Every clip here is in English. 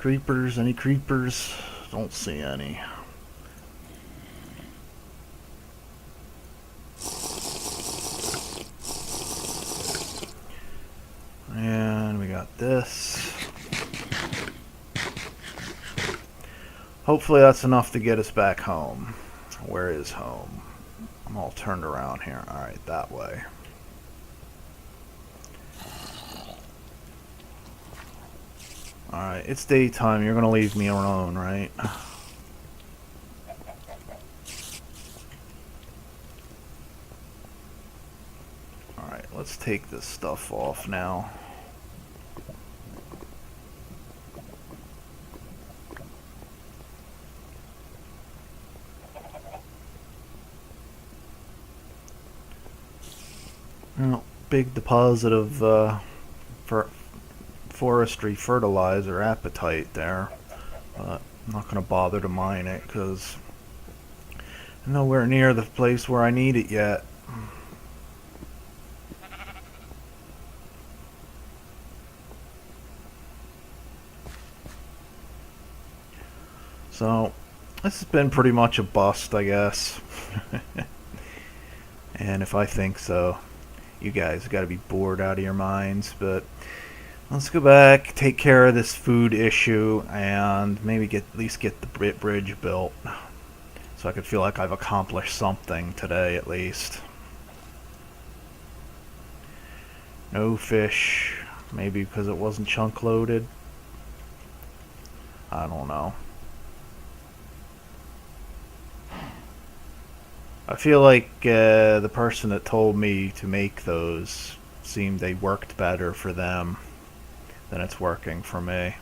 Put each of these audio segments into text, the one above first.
Creepers? Any creepers? Don't see any. And we got this. Hopefully that's enough to get us back home. Where is home? I'm all turned around here. Alright, that way. Alright, it's daytime. You're gonna leave me alone, right? Alright, let's take this stuff off now. Well, big deposit of forestry fertilizer appetite there, but I'm not going to bother to mine it because I'm nowhere near the place where I need it yet. So this has been pretty much a bust, I guess. And if I think so, you guys got to be bored out of your minds. But let's go back, take care of this food issue, and maybe at least get the bridge built, so I could feel like I've accomplished something today at least. No fish, maybe because it wasn't chunk loaded. I don't know. I feel like the person that told me to make those seemed they worked better for them than it's working for me.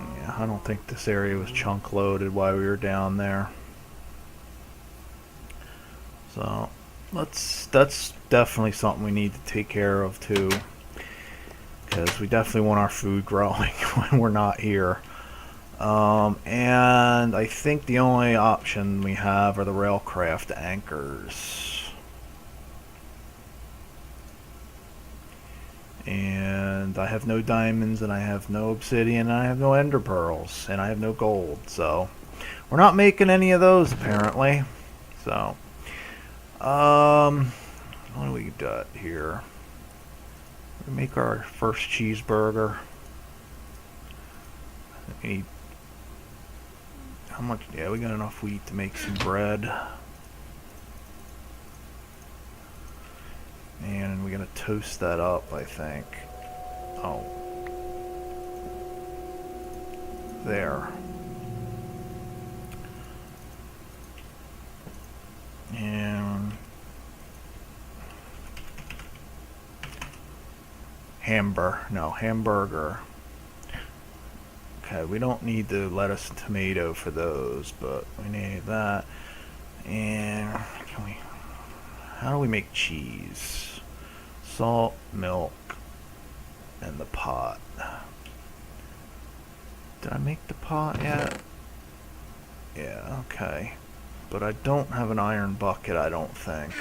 Yeah, I don't think this area was chunk loaded while we were down there. So that's definitely something we need to take care of too, because we definitely want our food growing when we're not here. And I think the only option we have are the railcraft anchors. And I have no diamonds, and I have no obsidian, and I have no ender pearls, and I have no gold. So we're not making any of those apparently. So what do we got here? We make our first cheeseburger. We need how much? Yeah, we got enough wheat to make some bread. And we're gonna toast that up, I think. Oh. There. And hamburger. Okay, we don't need the lettuce and tomato for those, but we need that. And how do we make cheese? Salt, milk, and the pot. Did I make the pot yet? Yeah, okay. But I don't have an iron bucket, I don't think.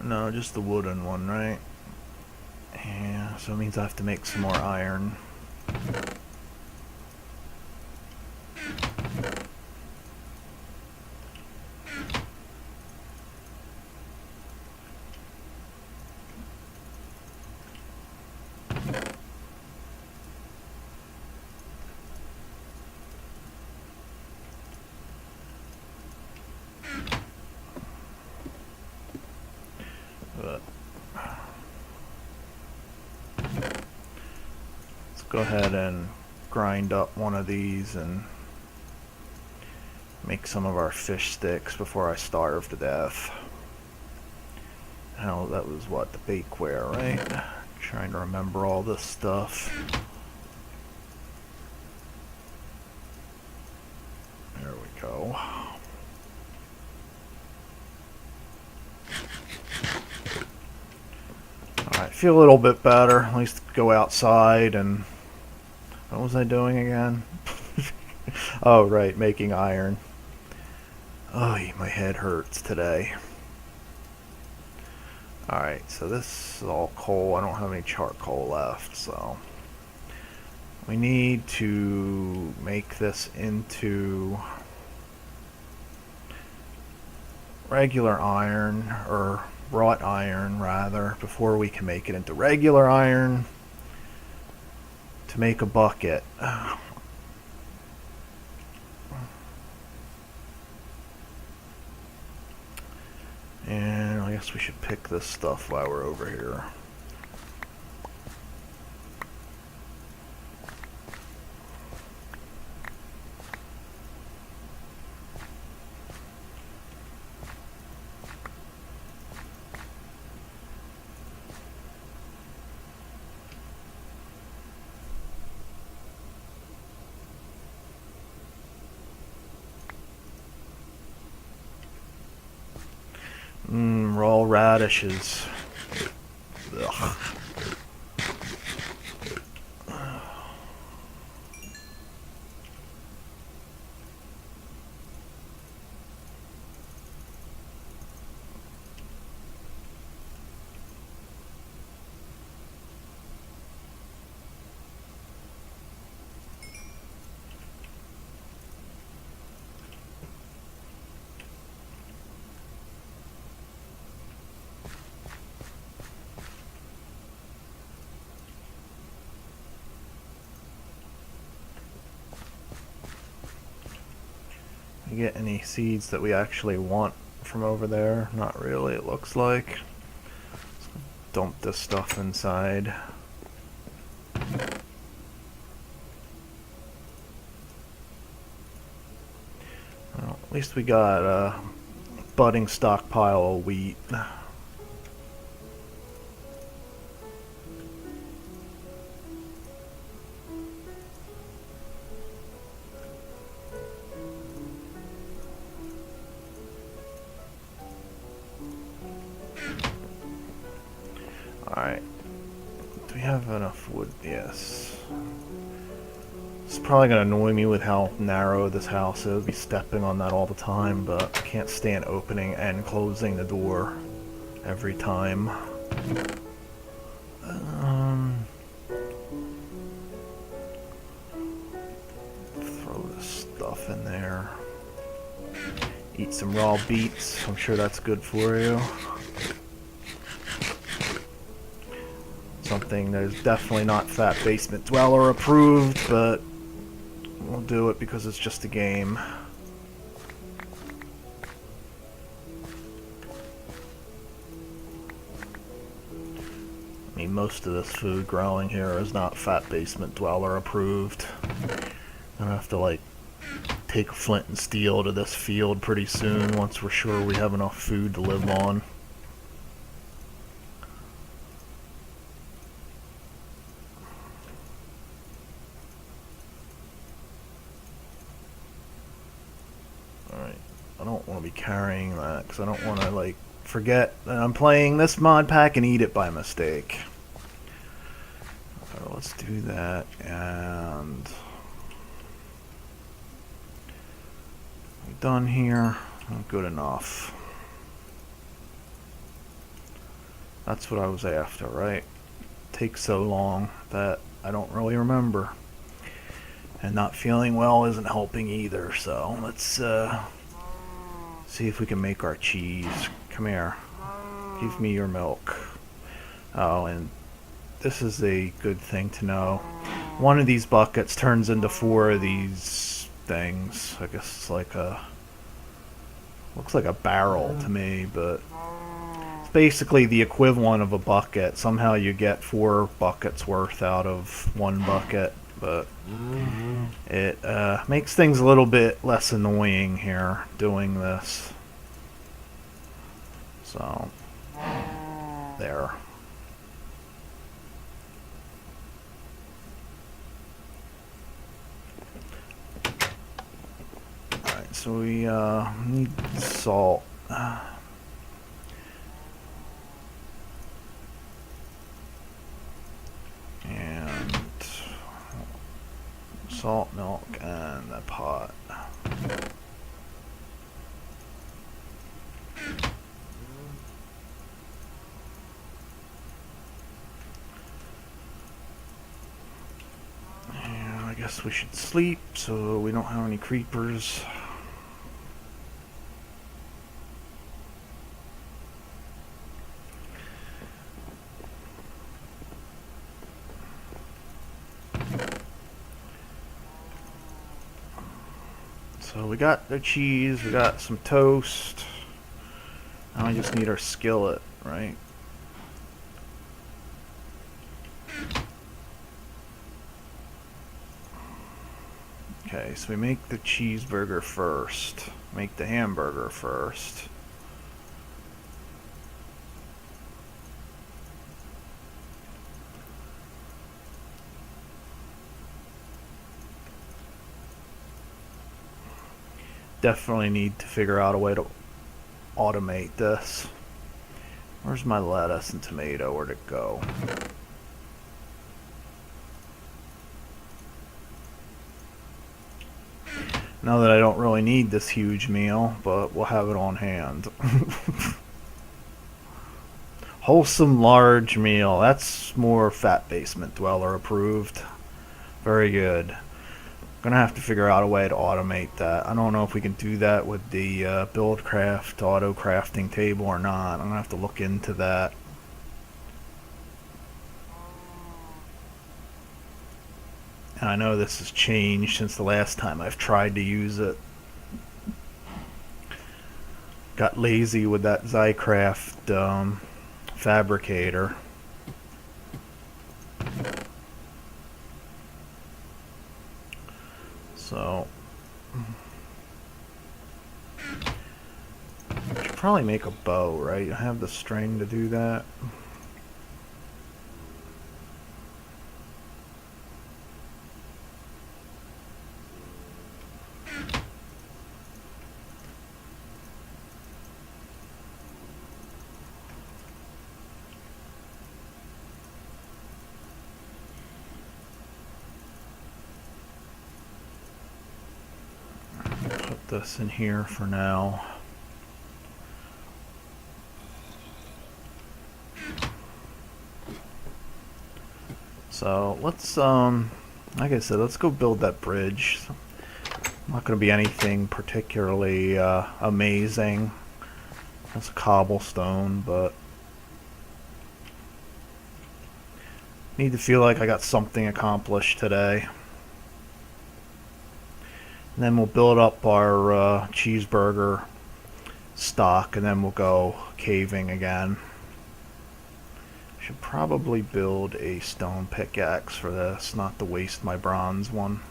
No, just the wooden one, right? Yeah, so it means I have to make some more iron. But let's go ahead and grind up one of these and make some of our fish sticks before I starve to death. Hell, that was what, the bakeware, right? Trying to remember all this stuff. There we go. Alright, feel a little bit better. At least go outside and... What was I doing again? Oh, right, making iron. Oh, my head hurts today. Alright, so this is all coal. I don't have any charcoal left, so we need to make this into regular iron, or wrought iron rather, before we can make it into regular iron to make a bucket. And I guess we should pick this stuff while we're over here. Raw radishes. Ugh. You get any seeds that we actually want from over there? Not really, it looks like. Let's dump this stuff inside. Well, at least we got a budding stockpile of wheat. Alright. Do we have enough wood? Yes. It's probably going to annoy me with how narrow this house is. I'll be stepping on that all the time, but I can't stand opening and closing the door every time. Throw this stuff in there. Eat some raw beets. I'm sure that's good for you. Something that is definitely not Fat Basement Dweller approved, but we'll do it because it's just a game. I mean, most of this food growing here is not Fat Basement Dweller approved. I'm gonna have to, like, take flint and steel to this field pretty soon once we're sure we have enough food to live on. Alright, I don't want to be carrying that because I don't want to, like, forget that I'm playing this mod pack and eat it by mistake. So let's do that, and we're done here. Good enough. That's what I was after, right? Takes so long that I don't really remember. And not feeling well isn't helping either, so let's see if we can make our cheese. Come here. Give me your milk. Oh, and this is a good thing to know. One of these buckets turns into 4 of these things. I guess it's like a... looks like a barrel to me, but it's basically the equivalent of a bucket. Somehow you get 4 buckets worth out of 1 bucket. But it makes things a little bit less annoying here doing this. So, there. Alright, so we need salt. And salt, milk, and a pot. guess we should sleep so we don't have any creepers. So we got the cheese, we got some toast. Now we just need our skillet, right? Okay, so we make the cheeseburger first. Make the hamburger first. Definitely need to figure out a way to automate this. Where's my lettuce and tomato? Where'd it go? Now that I don't really need this huge meal, but we'll have it on hand. Wholesome large meal. That's more Fat Basement Dweller approved. Very good. Gonna have to figure out a way to automate that. I don't know if we can do that with the BuildCraft auto crafting table or not. I'm gonna have to look into that. And I know this has changed since the last time I've tried to use it. Got lazy with that Zycraft fabricator. So I should probably make a bow, right? I have the string to do that. Put this in here for now. So let's like I said, let's go build that bridge. Not going to be anything particularly amazing. That's a cobblestone, but need to feel like I got something accomplished today. And then we'll build up our cheeseburger stock, and then we'll go caving again. Should probably build a stone pickaxe for this, not to waste my bronze one.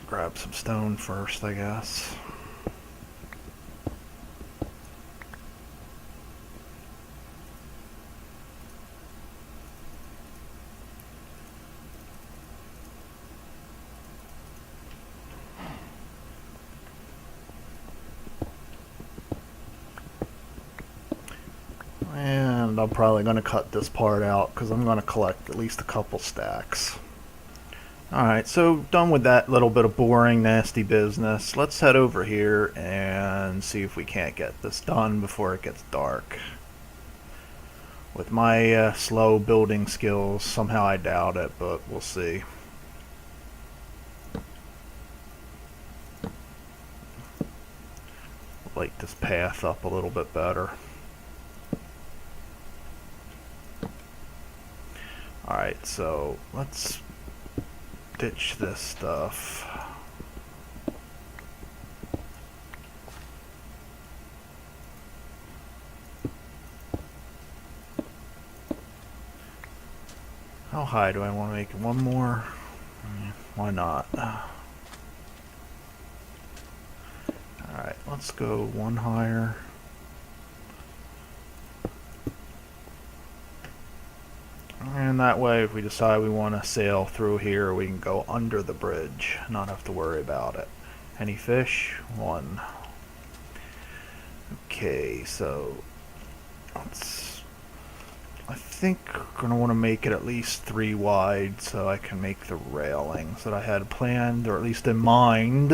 Grab some stone first, I guess. And I'm probably going to cut this part out because I'm going to collect at least a couple stacks. Alright, so done with that little bit of boring, nasty business. Let's head over here and see if we can't get this done before it gets dark. With my slow building skills, somehow I doubt it, but we'll see. Light this path up a little bit better. Alright, so let's ditch this stuff. How high do I want to make it? One more? Why not? Alright, let's go one higher. And that way, if we decide we want to sail through here, we can go under the bridge, not have to worry about it. Any fish? One. Okay, so I think we're going to want to make it at least 3 wide so I can make the railings that I had planned, or at least in mind.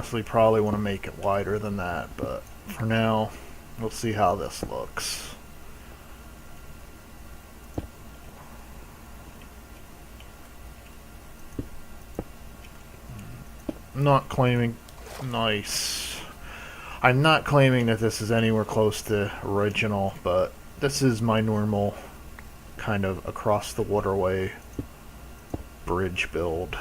honestly probably want to make it wider than that, but for now, we'll see how this looks. I'm not claiming... Nice. I'm not claiming that this is anywhere close to original, but this is my normal kind of across the waterway bridge build.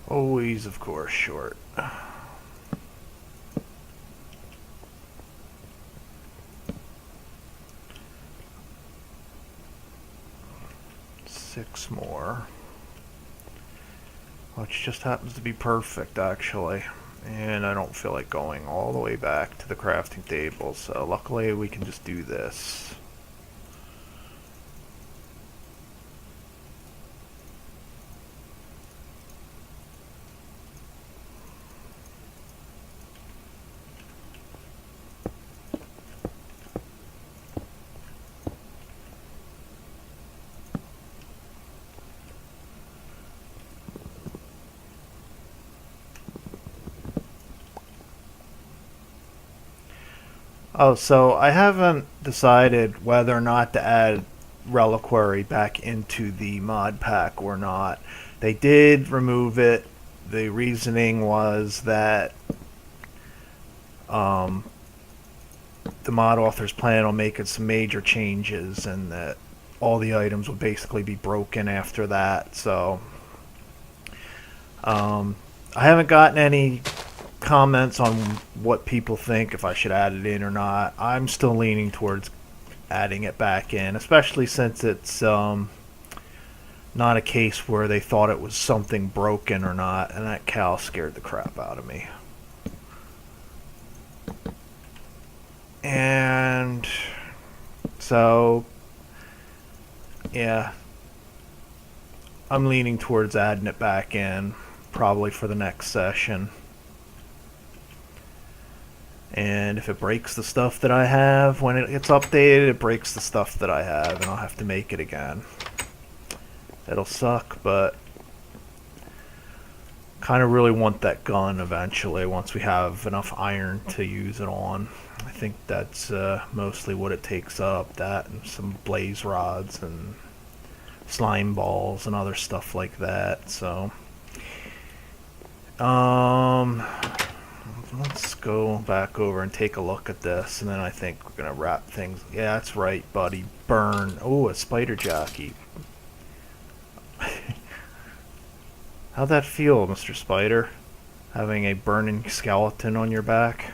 Always, of course, short. Six more. Which just happens to be perfect, actually. And I don't feel like going all the way back to the crafting table, so luckily we can just do this. Oh, so I haven't decided whether or not to add Reliquary back into the mod pack or not. They did remove it. The reasoning was that um, the mod authors plan on making some major changes and that all the items would basically be broken after that. So I haven't gotten any comments on what people think, if I should add it in or not. I'm still leaning towards adding it back in, especially since it's not a case where they thought it was something broken or not, and that cow scared the crap out of me. And so, yeah, I'm leaning towards adding it back in, probably for the next session. And if it breaks the stuff that I have when it gets updated, it breaks the stuff that I have, and I'll have to make it again. It'll suck, but kind of really want that gun eventually once we have enough iron to use it on. I think that's mostly what it takes up, that and some blaze rods and slime balls and other stuff like that. So let's go back over and take a look at this, and then I think we're gonna wrap things. Yeah, that's right, buddy. Burn. Oh, a spider jockey. How'd that feel, Mr. Spider? Having a burning skeleton on your back?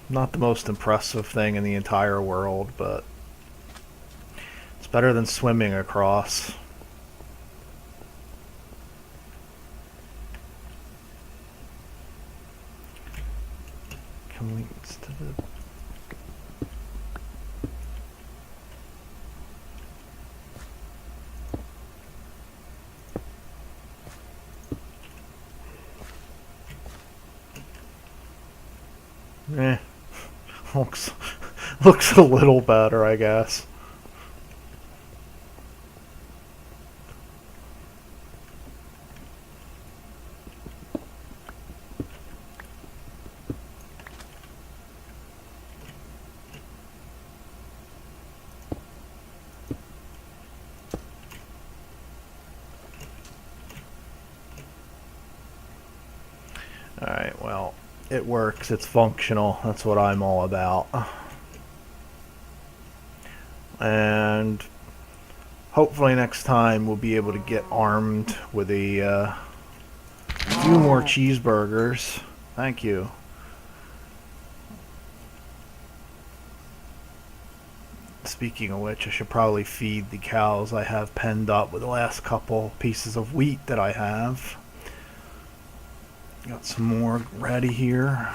not the most impressive thing in the entire world, but it's better than swimming across. Links to the looks a little better, I guess. Alright, well, it works. It's functional. That's what I'm all about. And hopefully next time we'll be able to get armed with a few more cheeseburgers. Thank you. Speaking of which, I should probably feed the cows I have penned up with the last couple pieces of wheat that I have. Got some more ready here.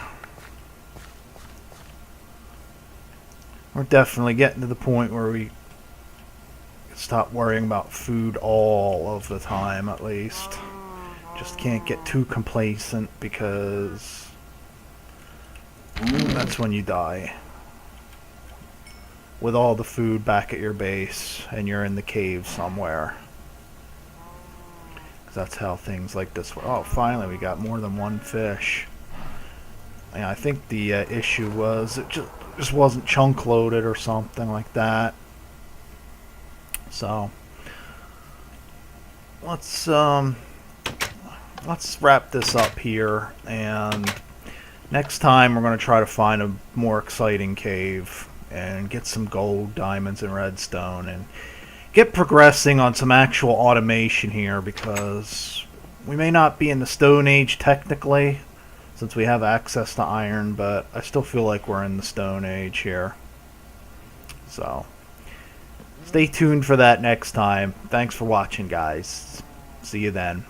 We're definitely getting to the point where we stop worrying about food all of the time, at least. Just can't get too complacent, because that's when you die. With all the food back at your base and you're in the cave somewhere. That's how things like this work. Oh, finally we got more than one fish. And I think the issue was it just wasn't chunk loaded or something like that. So let's wrap this up here, and next time we're going to try to find a more exciting cave and get some gold, diamonds, and redstone, and get progressing on some actual automation here, because we may not be in the Stone Age technically, since we have access to iron, but I still feel like we're in the Stone Age here. So, stay tuned for that next time. Thanks for watching, guys. See you then.